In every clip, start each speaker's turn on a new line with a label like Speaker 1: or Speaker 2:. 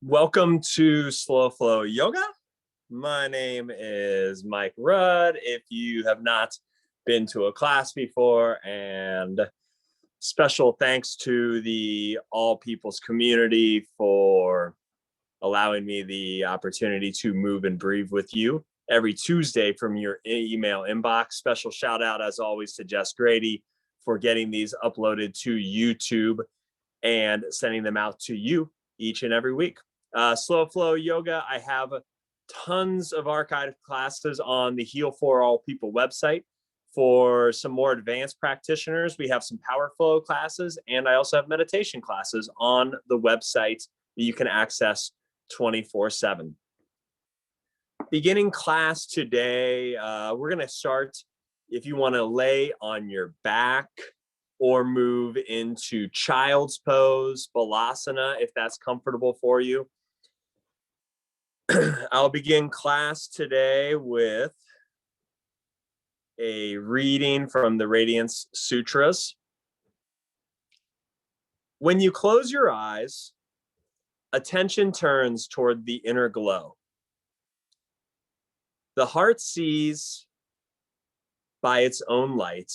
Speaker 1: Welcome to Slow Flow Yoga. My name is Mike Rudd. If you have not been to a class before, and special thanks to the All People's community for allowing me the opportunity to move and breathe with you every Tuesday from your email inbox. Special shout out, as always, to Jess Grady for getting these uploaded to YouTube and sending them out to you each and every week. Slow Flow Yoga, I have tons of archived classes on the Heal for All People website. For some more advanced practitioners, we have some power flow classes, and I also have meditation classes on the website that you can access 24/7. Beginning class today, we're going to start, if you want to lay on your back or move into child's pose, balasana, if that's comfortable for you. I'll begin class today with a reading from the Radiance Sutras. When you close your eyes, attention turns toward the inner glow. The heart sees by its own light,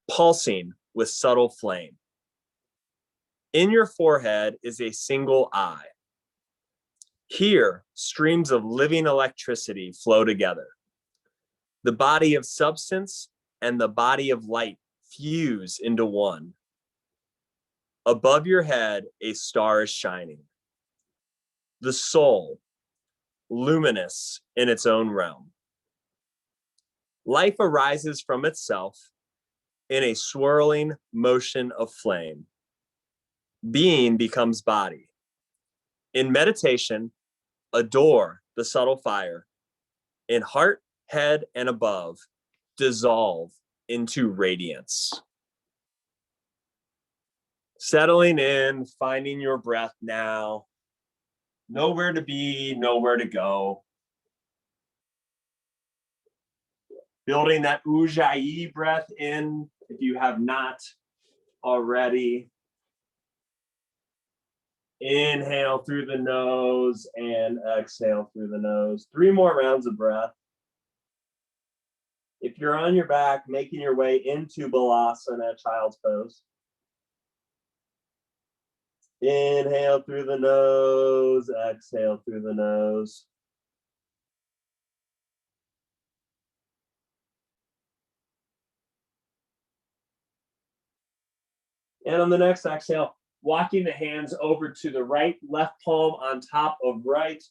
Speaker 1: pulsing with subtle flame. In your forehead is a single eye. Here, streams of living electricity flow together. The body of substance and the body of light fuse into one. Above your head, a star is shining. The soul, luminous in its own realm. Life arises from itself in a swirling motion of flame. Being becomes body. In meditation, adore the subtle fire. In heart, head, and above, dissolve into radiance. Settling in, finding your breath now. Nowhere to be, nowhere to go. Building that Ujjayi breath in, if you have not already. Inhale through the nose and exhale through the nose. 3 more rounds of breath. If you're on your back, making your way into Balasana, child's pose. Inhale through the nose, exhale through the nose. And on the next exhale, walking the hands over to the right, left palm on top of right,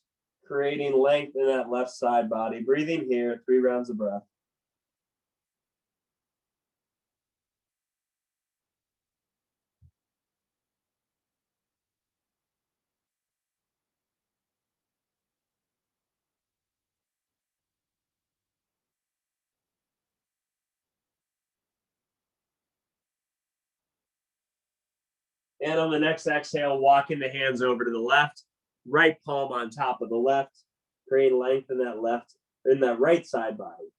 Speaker 1: creating length in that left side body. Breathing here, 3 rounds of breath. And on the next exhale, walking the hands over to the left, right palm on top of the left, create length in that right side body.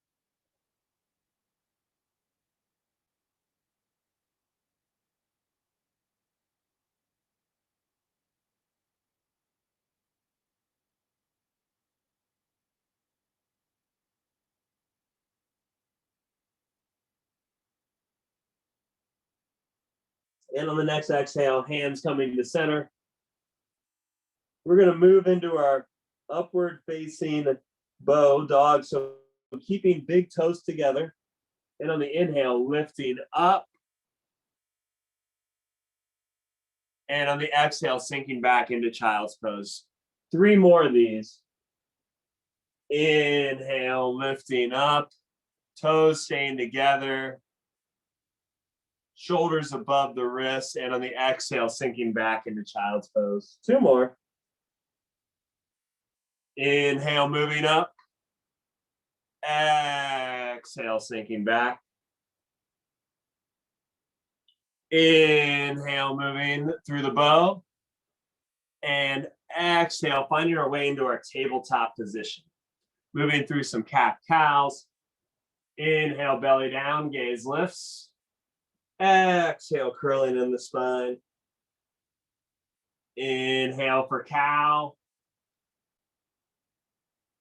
Speaker 1: And on the next exhale, hands coming to center. We're going to move into our upward facing bow dog. So keeping big toes together. And on the inhale, lifting up. And on the exhale, sinking back into child's pose. 3 more of these. Inhale, lifting up. Toes staying together. Shoulders above the wrists, and on the exhale, sinking back into child's pose. 2 more. Inhale, moving up. Exhale, sinking back. Inhale, moving through the bow. And exhale, finding our way into our tabletop position. Moving through some cat-cows. Inhale, belly down, gaze lifts. Exhale, curling in the spine. Inhale for cow.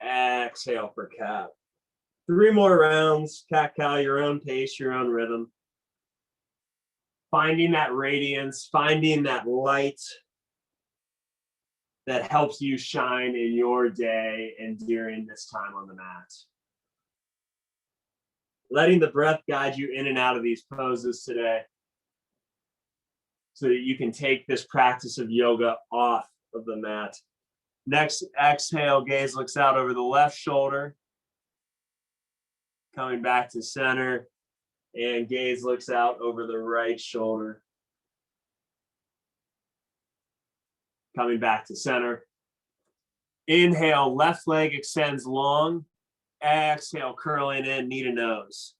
Speaker 1: Exhale for cat. 3 more rounds, cat-cow, your own pace, your own rhythm. Finding that radiance, finding that light that helps you shine in your day and during this time on the mat. Letting the breath guide you in and out of these poses today so that you can take this practice of yoga off of the mat. Next exhale, gaze looks out over the left shoulder. Coming back to center, and gaze looks out over the right shoulder. Coming back to center. Inhale, left leg extends long. Exhale, curling in, knee to nose.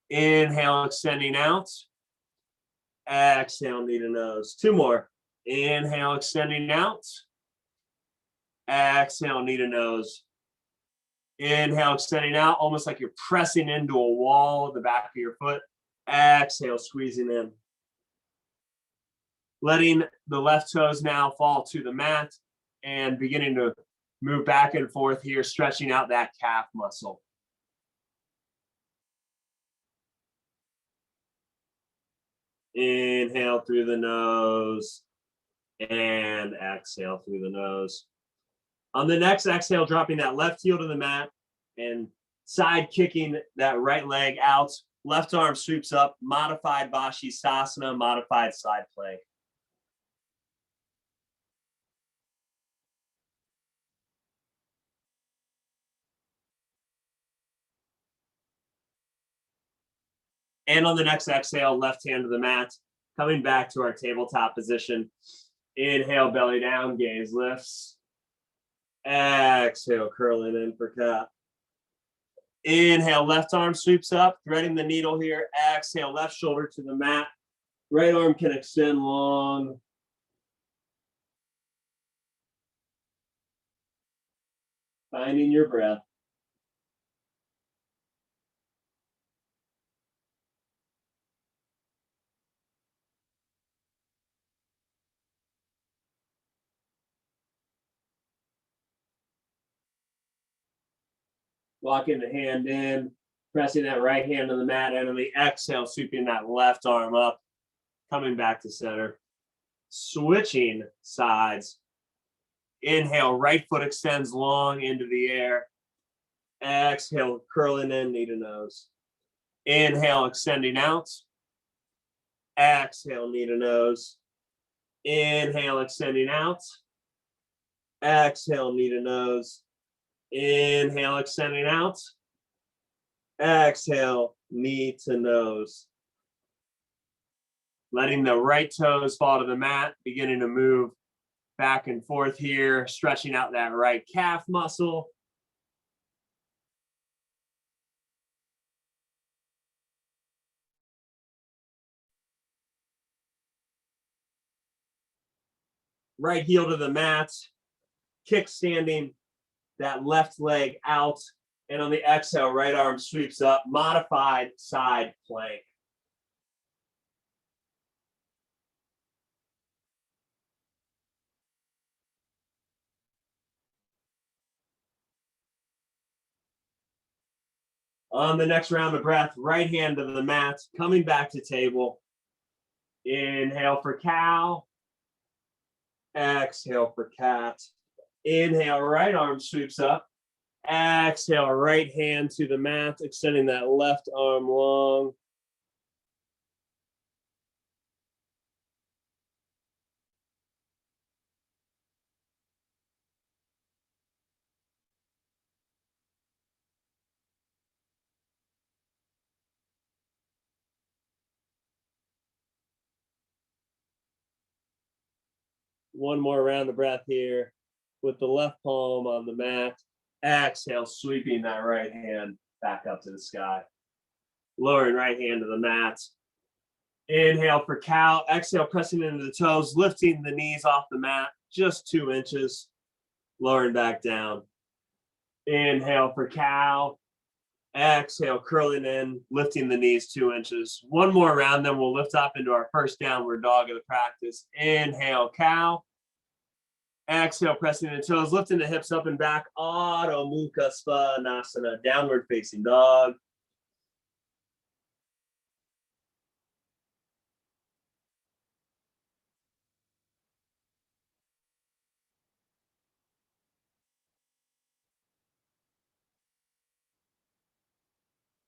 Speaker 1: Inhale, extending out. Exhale, knee to nose. 2 more. Inhale, extending out. Exhale, knee to nose. Inhale, extending out, almost like you're pressing into a wall at the back of your foot. Exhale, squeezing in. Letting the left toes now fall to the mat and beginning to move back and forth here, stretching out that calf muscle. Inhale through the nose and exhale through the nose. On the next exhale, dropping that left heel to the mat and side kicking that right leg out. Left arm sweeps up, modified Vashisthasana, modified side plank. And on the next exhale, left hand to the mat, coming back to our tabletop position. Inhale, belly down, gaze lifts. Exhale, curling in for cat. Inhale, left arm sweeps up, threading the needle here. Exhale, left shoulder to the mat. Right arm can extend long. Finding your breath. Locking the hand in, pressing that right hand to the mat, and on the exhale, sweeping that left arm up, coming back to center. Switching sides. Inhale, right foot extends long into the air. Exhale, curling in, knee to nose. Inhale, extending out. Exhale, knee to nose. Inhale, extending out. Exhale, knee to nose. Inhale, extending out. Exhale, knee to nose. Letting the right toes fall to the mat, beginning to move back and forth here, stretching out that right calf muscle. Right heel to the mat, kickstanding that left leg out, and on the exhale, right arm sweeps up, modified side plank. On the next round of breath, right hand to the mat, coming back to table. Inhale for cow. Exhale for cat. Inhale, right arm sweeps up. Exhale, right hand to the mat, extending that left arm long. One more round of breath here with the left palm on the mat. Exhale, sweeping that right hand back up to the sky. Lowering right hand to the mat. Inhale for cow. Exhale, pressing into the toes, lifting the knees off the mat, just 2 inches. Lowering back down. Inhale for cow. Exhale, curling in, lifting the knees 2 inches. One more round, then we'll lift up into our first downward dog of the practice. Inhale, cow. Exhale, pressing the toes, lifting the hips up and back. Adho Mukha Svanasana, downward facing dog.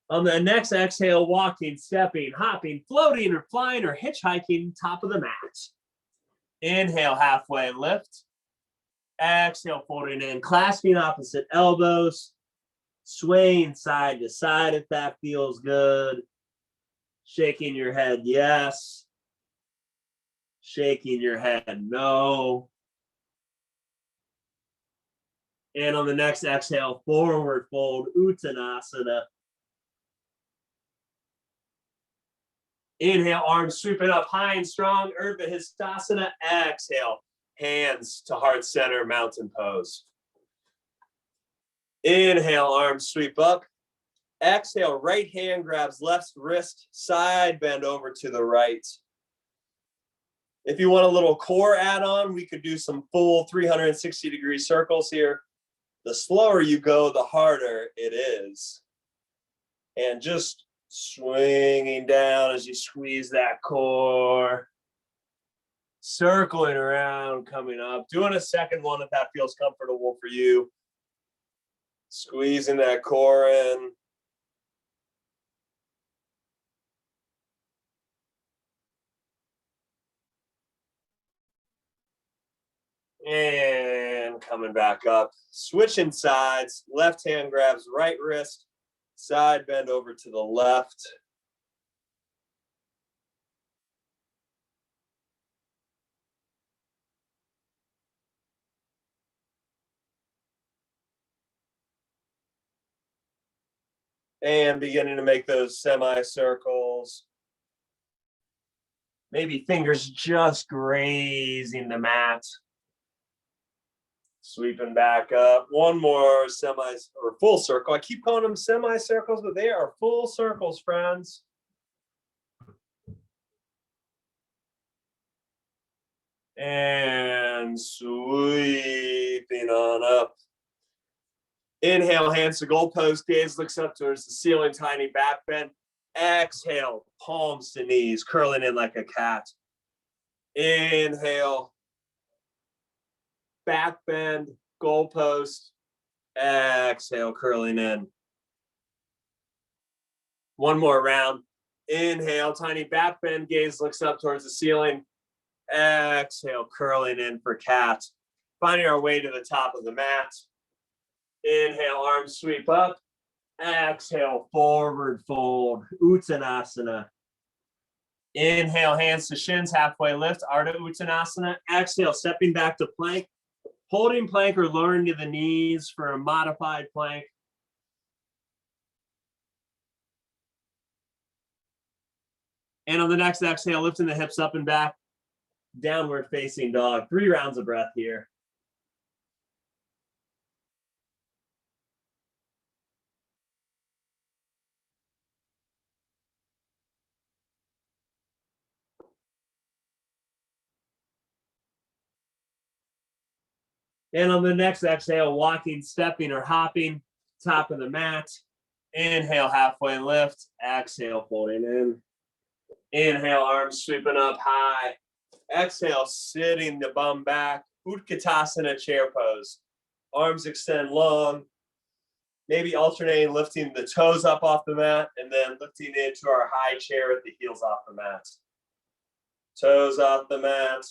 Speaker 1: On the next exhale, walking, stepping, hopping, floating, or flying, or hitchhiking, top of the mat. Inhale, halfway lift. Exhale, folding in, clasping opposite elbows, swaying side to side if that feels good. Shaking your head, yes. Shaking your head, no. And on the next exhale, forward fold, Uttanasana. Inhale, arms sweeping up high and strong, Urdhva Hastasana. Exhale, hands to heart center, mountain pose. Inhale, arms sweep up. Exhale, right hand grabs left wrist, side bend over to the right. If you want a little core add-on, we could do some full 360-degree circles here. The slower you go, the harder it is. And just swinging down as you squeeze that core. Circling around, coming up. Doing a second one if that feels comfortable for you. Squeezing that core in. And coming back up. Switching sides. Left hand grabs right wrist. Side bend over to the left. And beginning to make those semicircles. Maybe fingers just grazing the mat. Sweeping back up. One more semi or full circle. I keep calling them semicircles, but they are full circles, friends. And sweeping on up. Inhale, hands to goalpost, gaze looks up towards the ceiling, tiny back bend. Exhale, palms to knees, curling in like a cat. Inhale, back bend, goalpost. Exhale, curling in. One more round. Inhale, tiny back bend, gaze looks up towards the ceiling. Exhale, curling in for cat. Finding our way to the top of the mat. Inhale, arms sweep up. Exhale, forward fold, Uttanasana. Inhale, hands to shins, halfway lift, Ardha Uttanasana. Exhale, stepping back to plank, holding plank or lowering to the knees for a modified plank. And on the next exhale, lifting the hips up and back, downward facing dog. 3 rounds of breath here. And on the next exhale, walking, stepping, or hopping, top of the mat. Inhale, halfway lift. Exhale, folding in. Inhale, arms sweeping up high. Exhale, sitting the bum back. Utkatasana, chair pose. Arms extend long. Maybe alternating, lifting the toes up off the mat and then lifting into our high chair with the heels off the mat. Toes off the mat.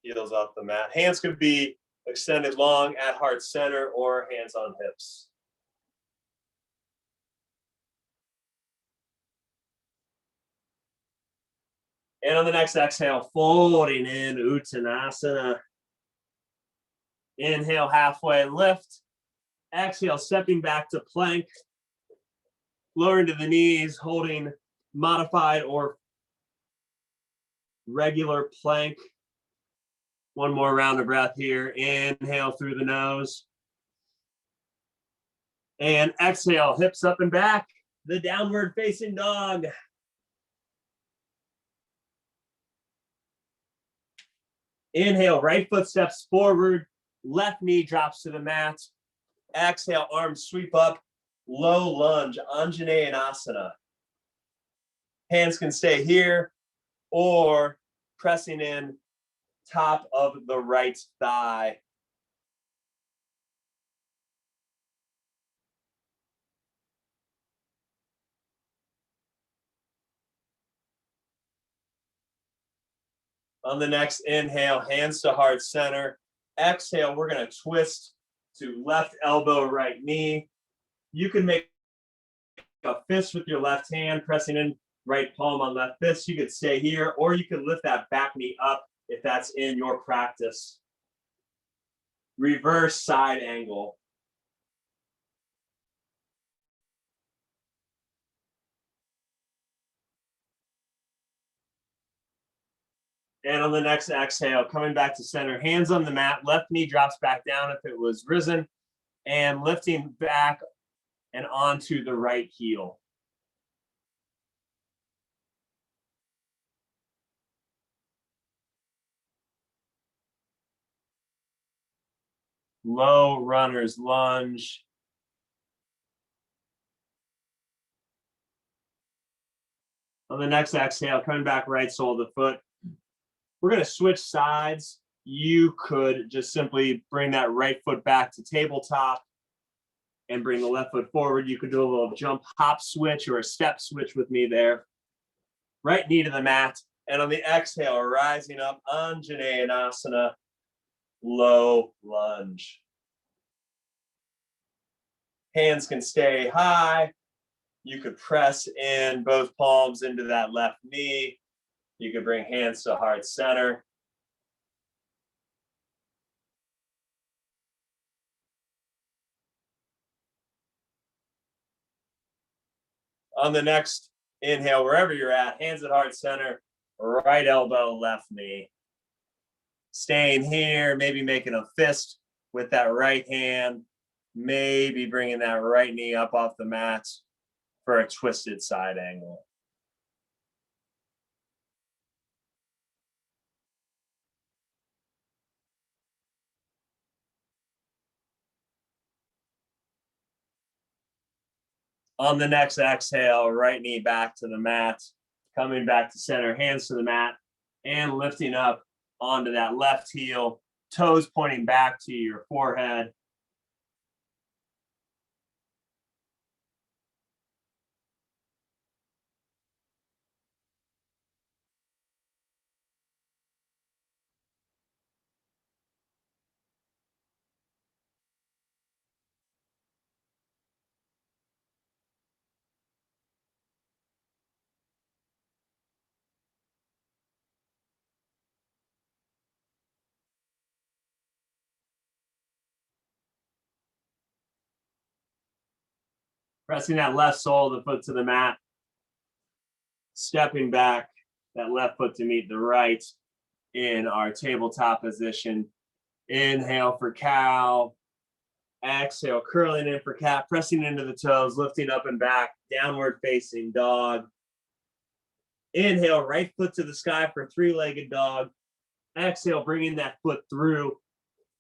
Speaker 1: Heels off the mat. Hands could be extended long at heart center or hands on hips. And on the next exhale, folding in Uttanasana. Inhale, halfway lift. Exhale, stepping back to plank. Lowering to the knees, holding modified or regular plank. One more round of breath here. Inhale through the nose. And exhale, hips up and back. The downward facing dog. Inhale, right foot steps forward, left knee drops to the mat. Exhale, arms sweep up, low lunge, Anjaneyasana. Hands can stay here or pressing in top of the right thigh. On the next inhale, hands to heart center. Exhale, we're going to twist to left elbow, right knee. You can make a fist with your left hand, pressing in right palm on left fist. You could stay here, or you can lift that back knee up if that's in your practice. Reverse side angle. And on the next exhale, coming back to center, hands on the mat, left knee drops back down if it was risen, and lifting back and onto the right heel. Low runner's lunge. On the next exhale, coming back right sole of the foot. We're going to switch sides. You could just simply bring that right foot back to tabletop and bring the left foot forward. You could do a little jump hop switch or a step switch with me there. Right knee to the mat. And on the exhale, rising up, Anjaneyasana, low lunge. Hands can stay high. You could press in both palms into that left knee. You could bring hands to heart center. On the next inhale, wherever you're at, hands at heart center, right elbow, left knee. Staying here, maybe making a fist with that right hand, maybe bringing that right knee up off the mat for a twisted side angle. On the next exhale, right knee back to the mat, coming back to center, hands to the mat, and lifting up onto that left heel, toes pointing back to your forehead. Pressing that left sole of the foot to the mat, stepping back that left foot to meet the right in our tabletop position. Inhale for cow. Exhale, curling in for cat, pressing into the toes, lifting up and back, downward facing dog. Inhale, right foot to the sky for three-legged dog. Exhale, bringing that foot through.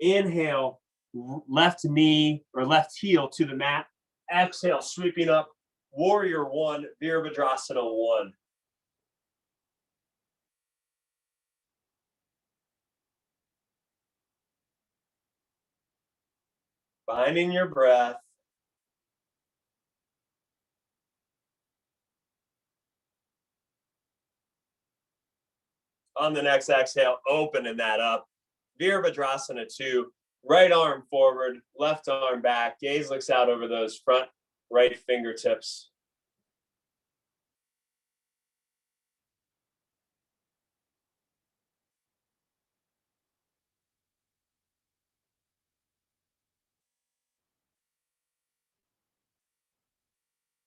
Speaker 1: Inhale, left knee or left heel to the mat. Exhale, sweeping up, warrior one, Virabhadrasana one. Finding your breath. On the next exhale, opening that up. Virabhadrasana 2, right arm forward, left arm back, gaze looks out over those front right fingertips.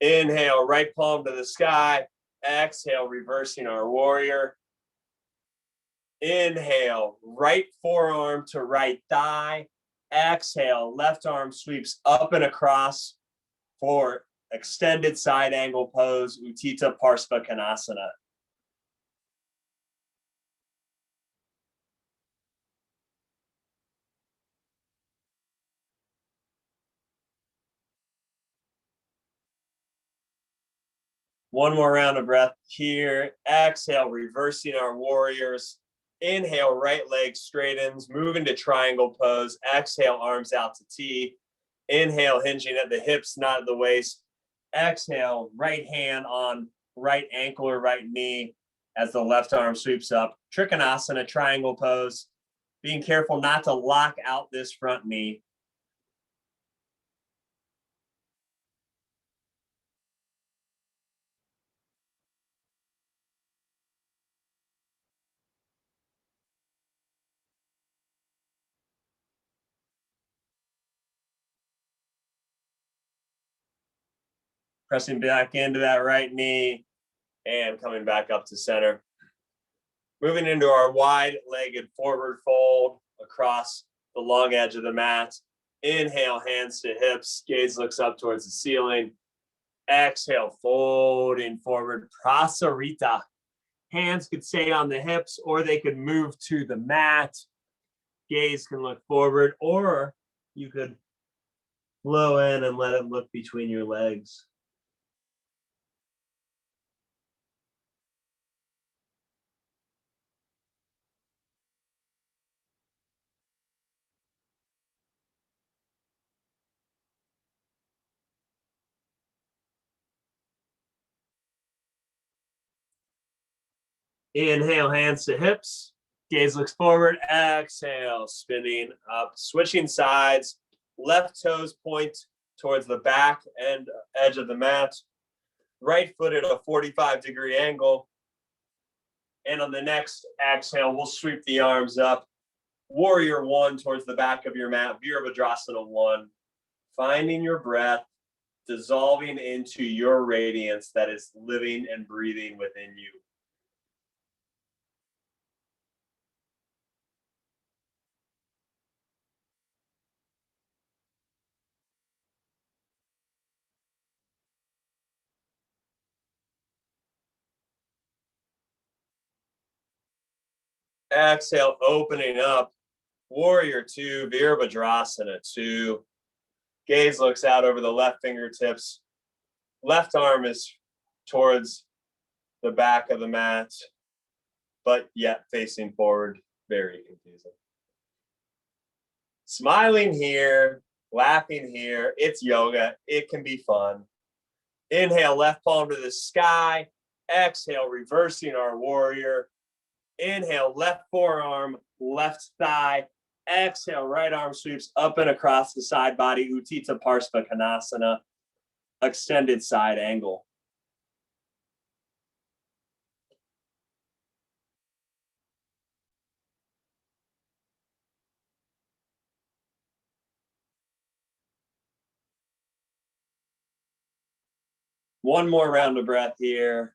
Speaker 1: Inhale, right palm to the sky. Exhale, reversing our warrior. Inhale, right forearm to right thigh. Exhale, left arm sweeps up and across for extended side angle pose, Utthita Parsva Konasana. One more round of breath here. Exhale, reversing our warriors. Inhale, right leg straightens, move into triangle pose. Exhale, arms out to T. Inhale, hinging at the hips, not at the waist. Exhale, right hand on right ankle or right knee as the left arm sweeps up. Trikonasana, triangle pose. Being careful not to lock out this front knee. Pressing back into that right knee and coming back up to center. Moving into our wide-legged forward fold across the long edge of the mat. Inhale, hands to hips. Gaze looks up towards the ceiling. Exhale, folding forward. Prasarita. Hands could stay on the hips or they could move to the mat. Gaze can look forward, or you could flow in and let it look between your legs. Inhale, hands to hips. Gaze looks forward. Exhale, spinning up, switching sides. Left toes point towards the back and edge of the mat. Right foot at a 45-degree angle. And on the next exhale, we'll sweep the arms up. Warrior one towards the back of your mat. Virabhadrasana one. Finding your breath, dissolving into your radiance that is living and breathing within you. Exhale, opening up. Warrior two, Virabhadrasana two. Gaze looks out over the left fingertips. Left arm is towards the back of the mat, but yet facing forward. Very confusing. Smiling here, laughing here. It's yoga. It can be fun. Inhale, left palm to the sky. Exhale, reversing our warrior. Inhale, left forearm, left thigh. Exhale, right arm sweeps up and across the side body. Utthita Parsva Konasana, extended side angle. One more round of breath here.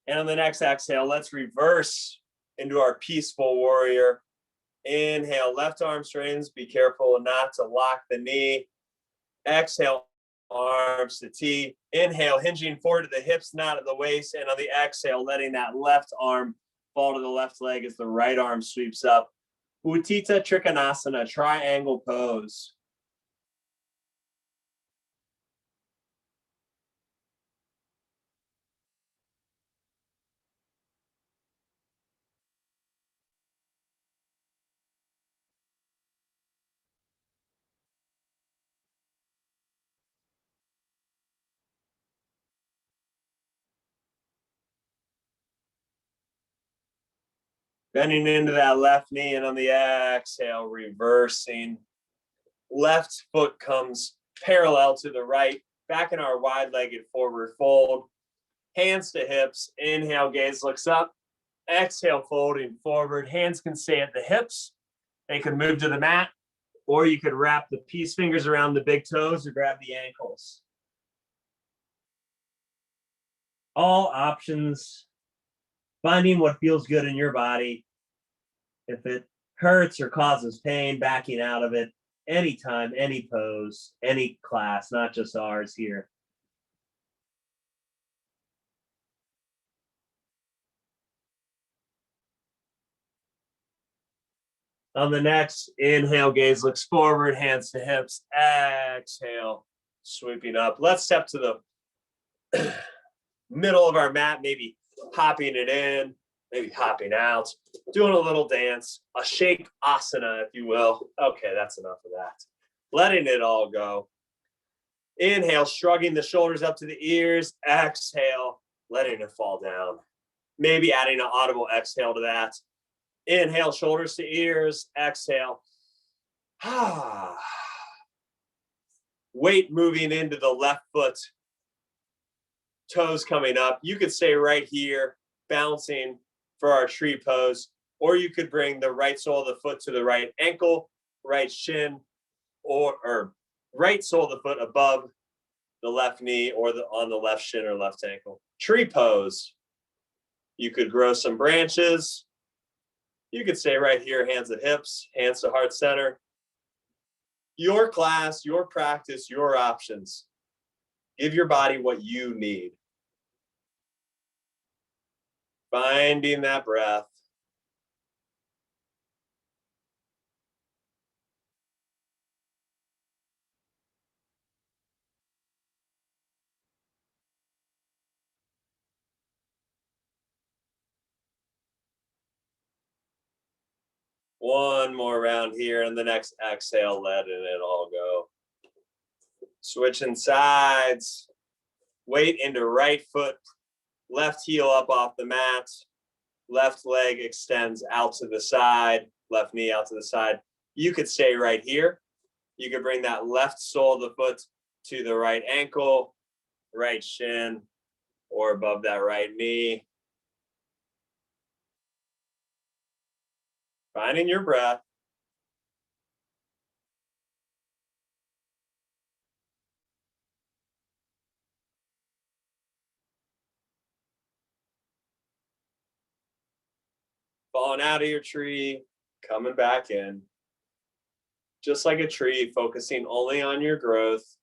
Speaker 1: And on the next exhale, let's reverse into our peaceful warrior. Inhale, left arm straightens. Be careful not to lock the knee. Exhale, arms to T. Inhale, hinging forward to the hips, not at the waist. And on the exhale, letting that left arm fall to the left leg as the right arm sweeps up. Utthita Trikonasana, triangle pose. Bending into that left knee, and on the exhale, reversing. Left foot comes parallel to the right, back in our wide-legged forward fold. Hands to hips. Inhale, gaze looks up. Exhale, folding forward. Hands can stay at the hips. They can move to the mat, or you could wrap the peace fingers around the big toes or grab the ankles. All options. Finding what feels good in your body. If it hurts or causes pain, backing out of it anytime, any pose, any class, not just ours here. On the next inhale, gaze looks forward, hands to hips. Exhale, sweeping up. Let's step to the Middle of our mat, maybe hopping it in, maybe hopping out, doing a little dance, a shake asana, if you will. Okay, that's enough of that. Letting it all go. Inhale, shrugging the shoulders up to the ears. Exhale, letting it fall down. Maybe adding an audible exhale to that. Inhale, shoulders to ears. Exhale. Weight moving into the left foot. Toes coming up. You could stay right here, bouncing for our tree pose, or you could bring the right sole of the foot to the right ankle, right shin, or right sole of the foot above the left knee or on the left shin or left ankle. Tree pose. You could grow some branches. You could stay right here, hands at hips, hands to heart center. Your class, your practice, your options. Give your body what you need. Finding that breath. One more round here, and the next exhale, letting it all go. Switching sides. Weight into right foot, left heel up off the mat. Left leg extends out to the side, left knee out to the side. You could stay right here. You could bring that left sole of the foot to the right ankle, right shin, or above that right knee. Finding your breath. Falling out of your tree, coming back in. Just like a tree, focusing only on your growth,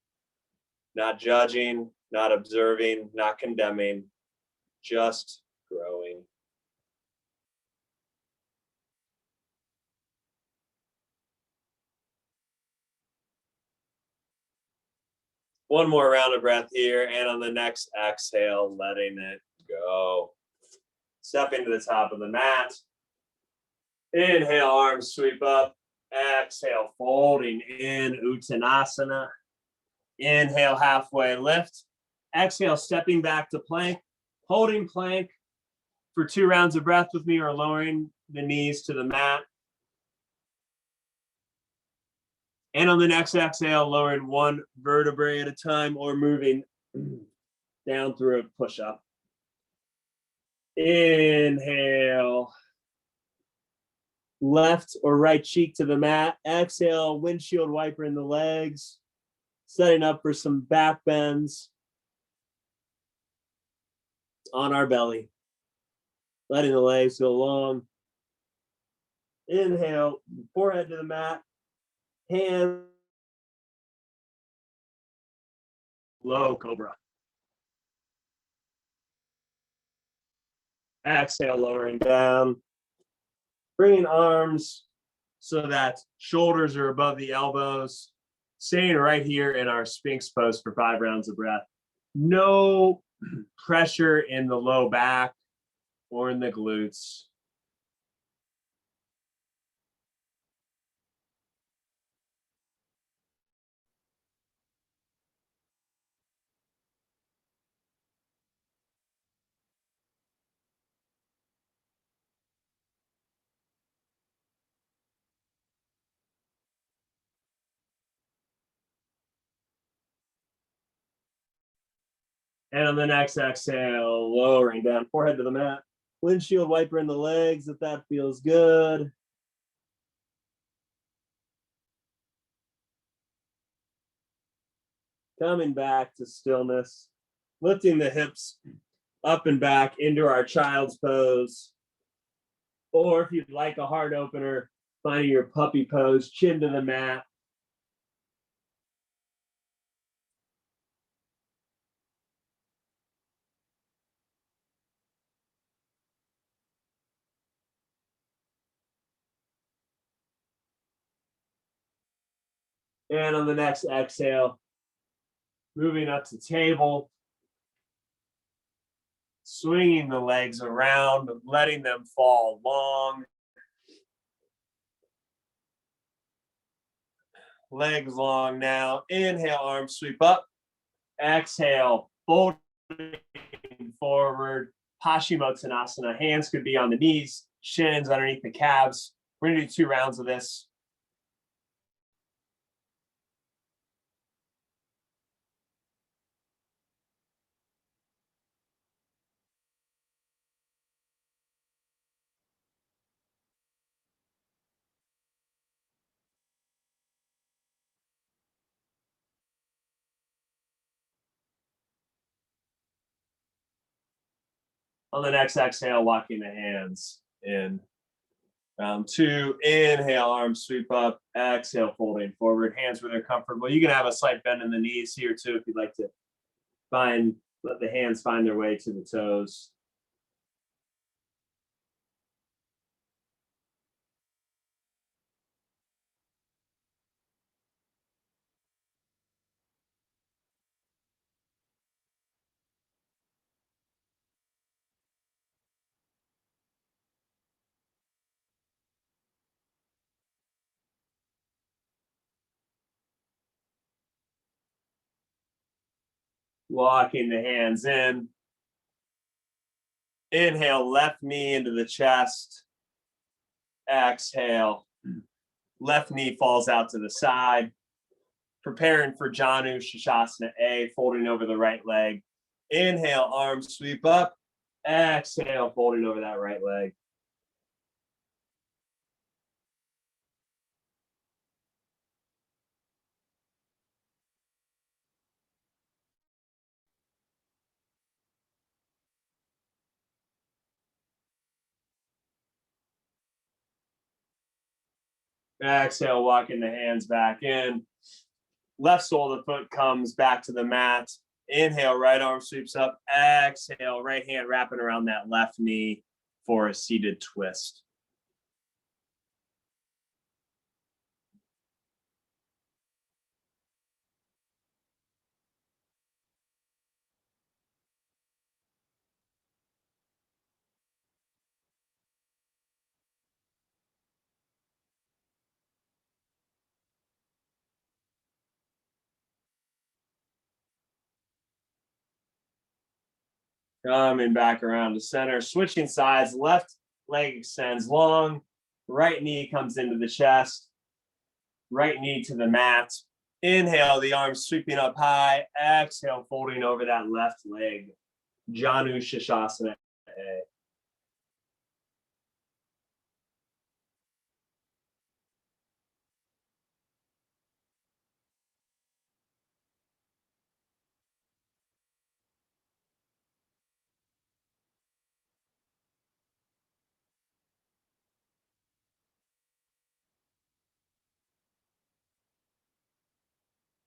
Speaker 1: not judging, not observing, not condemning, just growing. One more round of breath here, and on the next exhale, letting it go. Stepping to the top of the mat. Inhale, arms sweep up. Exhale, folding in Uttanasana. Inhale, halfway lift. Exhale, stepping back to plank. Holding plank for 2 rounds of breath with me, or lowering the knees to the mat. And on the next exhale, lowering 1 vertebrae at a time, or moving down through a push-up. Inhale. Left or right cheek to the mat. Exhale, windshield wiper in the legs. Setting up for some back bends on our belly. Letting the legs go long. Inhale, forehead to the mat. Hands. Low cobra. Exhale, lowering down. Bringing arms so that shoulders are above the elbows. Staying right here in our Sphinx pose for 5 rounds of breath. No pressure in the low back or in the glutes. And on the next exhale, lowering down, forehead to the mat. Windshield wiper in the legs if that feels good. Coming back to stillness. Lifting the hips up and back into our child's pose. Or if you'd like a heart opener, finding your puppy pose, chin to the mat. And on the next exhale, moving up to table. Swinging the legs around, letting them fall long. Legs long now. Inhale, arms sweep up. Exhale, folding forward. Paschimottanasana. Hands could be on the knees, shins underneath the calves. We're going to do 2 rounds of this. On the next exhale, walking the hands in. Round 2, inhale, arms sweep up. Exhale, folding forward, hands where they're comfortable. You can have a slight bend in the knees here too if you'd like to let the hands find their way to the toes. Walking the hands in. Inhale, left knee into the chest. Exhale, left knee falls out to the side. Preparing for Janu Shashasana A, folding over the right leg. Inhale, arms sweep up. Exhale, folding over that right leg. Exhale, walking the hands back in. Left sole of the foot comes back to the mat. Inhale, right arm sweeps up. Exhale, right hand wrapping around that left knee for a seated twist. Coming back around to center, switching sides, left leg extends long, right knee comes into the chest, right knee to the mat. Inhale, the arms sweeping up high. Exhale, folding over that left leg. Janu Shashasana A.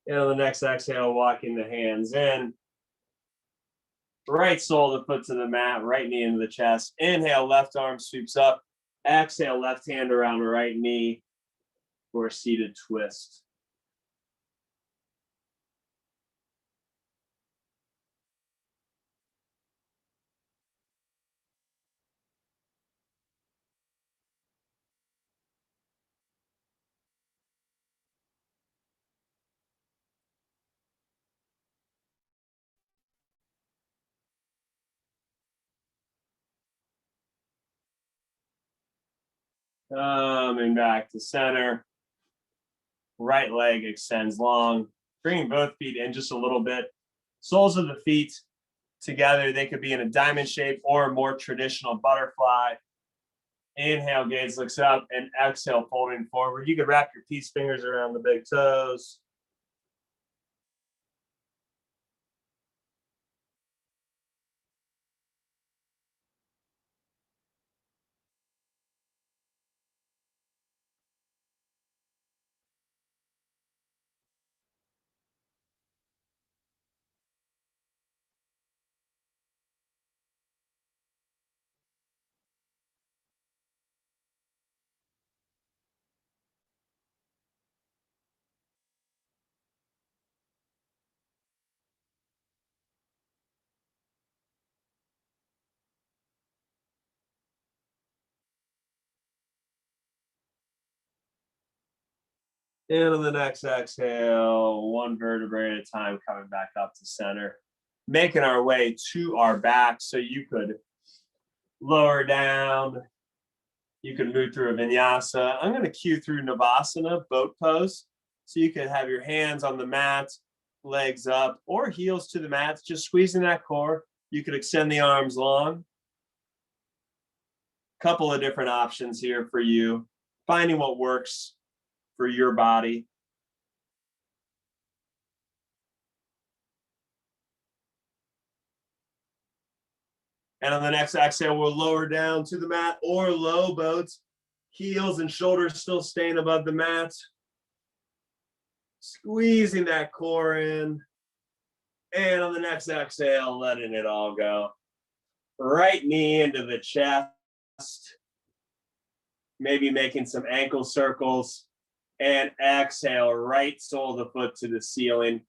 Speaker 1: And on the next exhale, walking the hands in. Right sole of the foot to the mat, right knee into the chest. Inhale, left arm sweeps up. Exhale, left hand around the right knee for a seated twist. Coming back to center. Right leg extends long. Bringing both feet in just a little bit. Soles of the feet together. They could be in a diamond shape or a more traditional butterfly. Inhale, gaze looks up, and exhale, folding forward. You could wrap your peace fingers around the big toes. And on the next exhale, one vertebrae at a time, coming back up to center, making our way to our back. So you could lower down, you can move through a vinyasa. I'm going to cue through Navasana, boat pose. So you can have your hands on the mat, legs up, or heels to the mat, just squeezing that core. You could extend the arms long. Couple of different options here for you, finding what works for your body. And on the next exhale, we'll lower down to the mat or low boats, heels and shoulders still staying above the mat. Squeezing that core in. And on the next exhale, letting it all go. Right knee into the chest. Maybe making some ankle circles. And exhale, right sole of the foot to the ceiling.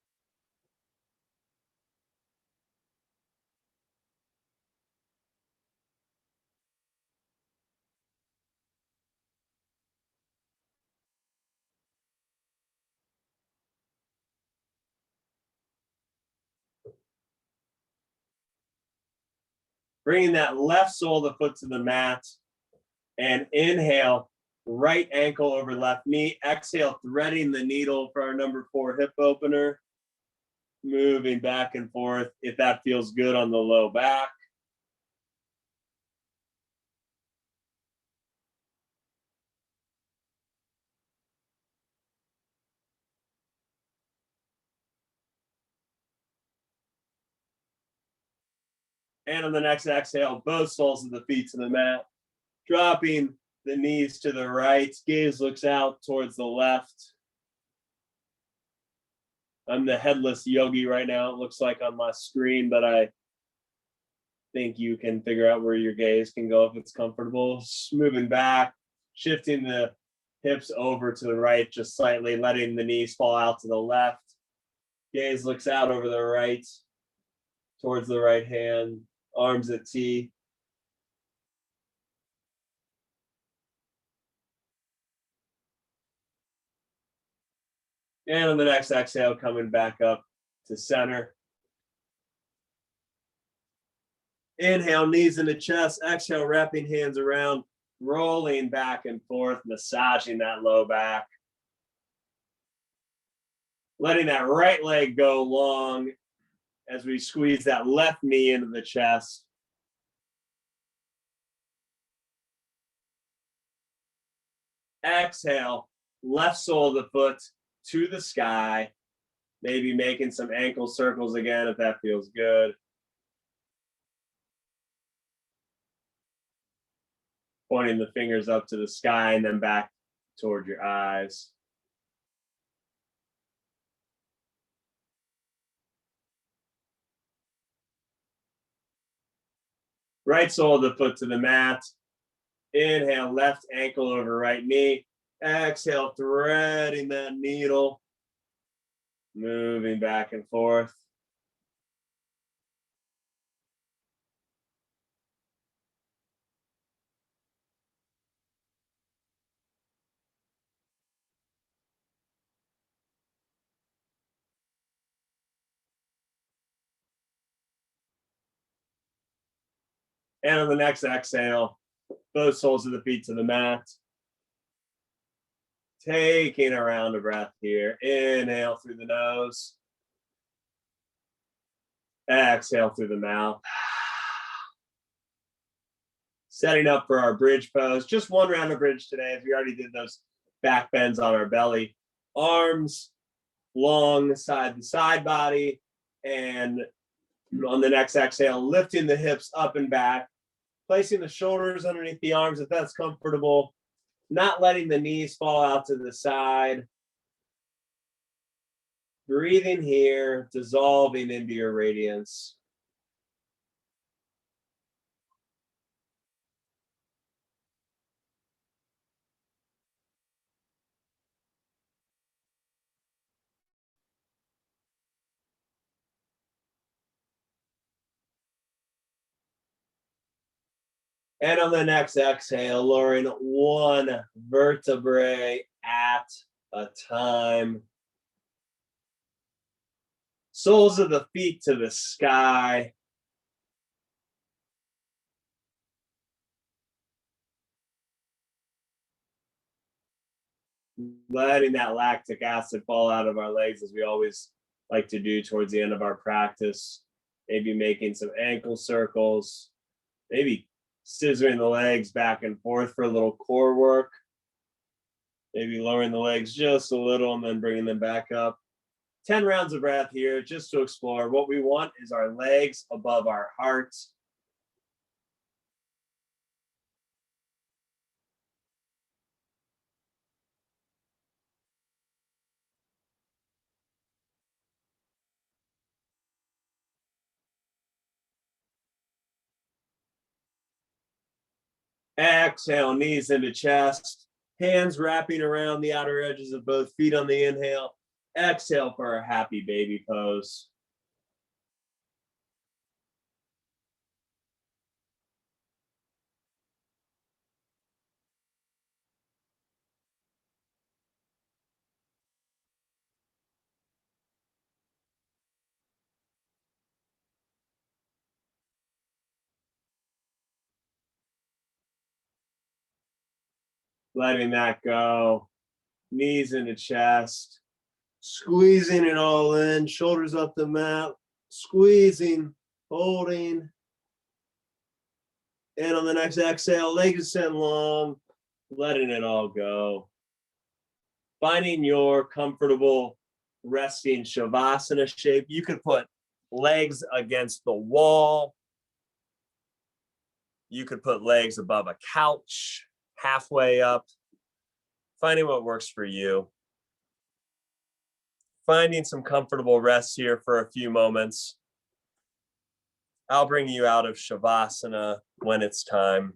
Speaker 1: Bringing that left sole of the foot to the mat. And inhale, right ankle over left knee. Exhale, threading the needle for our number 4 hip opener. Moving back and forth if that feels good on the low back. And on the next exhale, both soles of the feet to the mat. Dropping the knees to the right. Gaze looks out towards the left. I'm the headless yogi right now, it looks like on my screen, but I think you can figure out where your gaze can go if it's comfortable. Moving back, shifting the hips over to the right just slightly, letting the knees fall out to the left. Gaze looks out over the right, towards the right hand, arms at T. And on the next exhale, coming back up to center. Inhale, knees into chest. Exhale, wrapping hands around, rolling back and forth, massaging that low back. Letting that right leg go long as we squeeze that left knee into the chest. Exhale, left sole of the foot to the sky. Maybe making some ankle circles again if that feels good. Pointing the fingers up to the sky and then back toward your eyes. Right sole of the foot to the mat. Inhale, left ankle over right knee. Exhale, threading that needle. Moving back and forth. And on the next exhale, both soles of the feet to the mat. Taking a round of breath here. Inhale through the nose. Exhale through the mouth. Setting up for our bridge pose. Just one round of bridge today, as we already did those back bends on our belly. Arms long, side to side body. And on the next exhale, lifting the hips up and back. Placing the shoulders underneath the arms if that's comfortable. Not letting the knees fall out to the side. Breathing here, dissolving into your radiance. And on the next exhale, lowering one vertebrae at a time. Soles of the feet to the sky. Letting that lactic acid fall out of our legs as we always like to do towards the end of our practice. Maybe making some ankle circles, maybe scissoring the legs back and forth for a little core work. Maybe lowering the legs just a little and then bringing them back up. 10 rounds of breath here just to explore. What we want is our legs above our hearts. Exhale, knees into chest. Hands wrapping around the outer edges of both feet on the inhale. Exhale for our happy baby pose. Letting that go. Knees into chest. Squeezing it all in. Shoulders up the mat. Squeezing, holding. And on the next exhale, legs extend long. Letting it all go. Finding your comfortable resting Shavasana shape. You could put legs against the wall. You could put legs above a couch, halfway up. Finding what works for you. Finding some comfortable rest here for a few moments. I'll bring you out of Shavasana when it's time.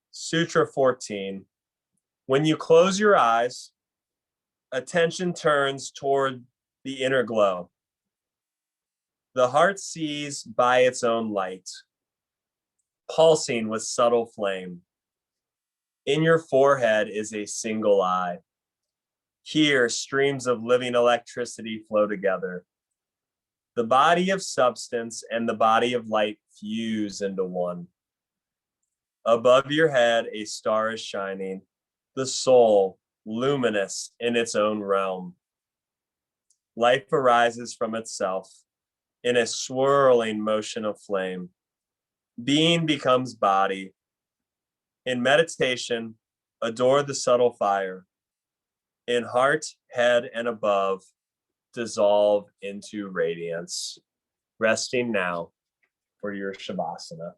Speaker 1: Sutra 14. When you close your eyes, attention turns toward the inner glow. The heart sees by its own light, pulsing with subtle flame. In your forehead is a single eye. Here, streams of living electricity flow together. The body of substance and the body of light fuse into one. Above your head, a star is shining, the soul, luminous in its own realm. Life arises from itself in a swirling motion of flame. Being becomes body. In meditation, adore the subtle fire. In heart, head, and above, dissolve into radiance. Resting now for your Shavasana.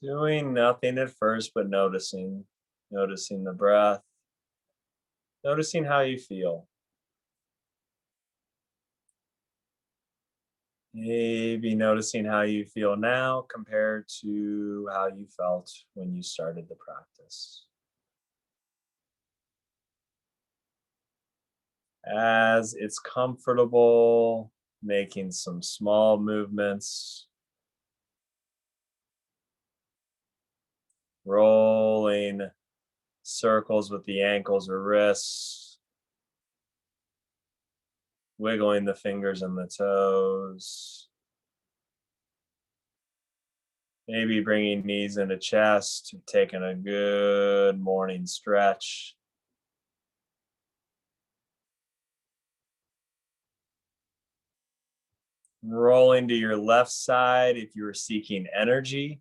Speaker 1: Doing nothing at first, but noticing the breath, noticing how you feel. Maybe noticing how you feel now compared to how you felt when you started the practice. As it's comfortable, making some small movements, rolling circles with the ankles or wrists, wiggling the fingers and the toes. Maybe bringing knees into chest, taking a good morning stretch. Rolling to your left side if you're seeking energy.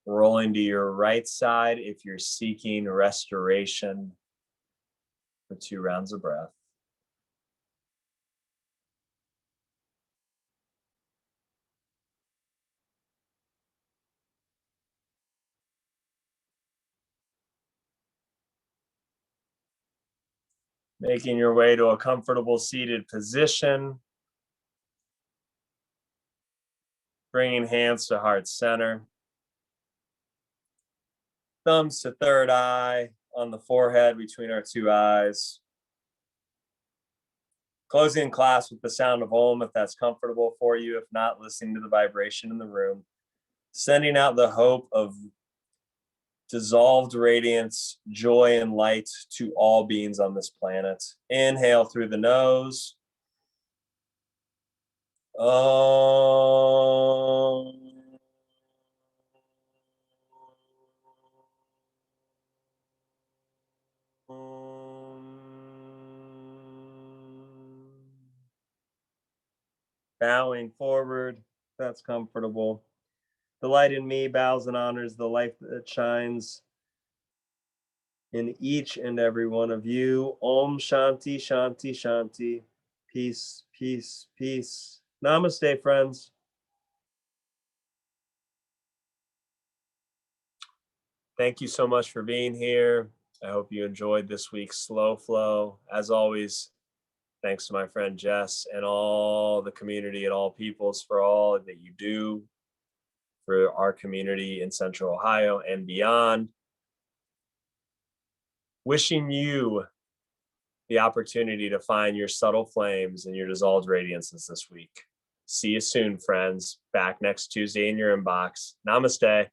Speaker 1: Rolling to your right side if you're seeking restoration for 2 rounds of breath. Making your way to a comfortable seated position. Bringing hands to heart center. Thumbs to third eye on the forehead between our 2 eyes. Closing class with the sound of Om if that's comfortable for you. If not, listening to the vibration in the room. Sending out the hope of dissolved radiance, joy, and light to all beings on this planet. Inhale through the nose. Om. Bowing forward, that's comfortable. The light in me bows and honors the light that shines in each and every one of you. Om Shanti, Shanti, Shanti. Peace, peace, peace. Namaste, friends. Thank you so much for being here. I hope you enjoyed this week's Slow Flow. As always, thanks to my friend Jess and all the community at All Peoples for all that you do for our community in Central Ohio and beyond. Wishing you the opportunity to find your subtle flames and your dissolved radiances this week. See you soon, friends. Back next Tuesday in your inbox. Namaste.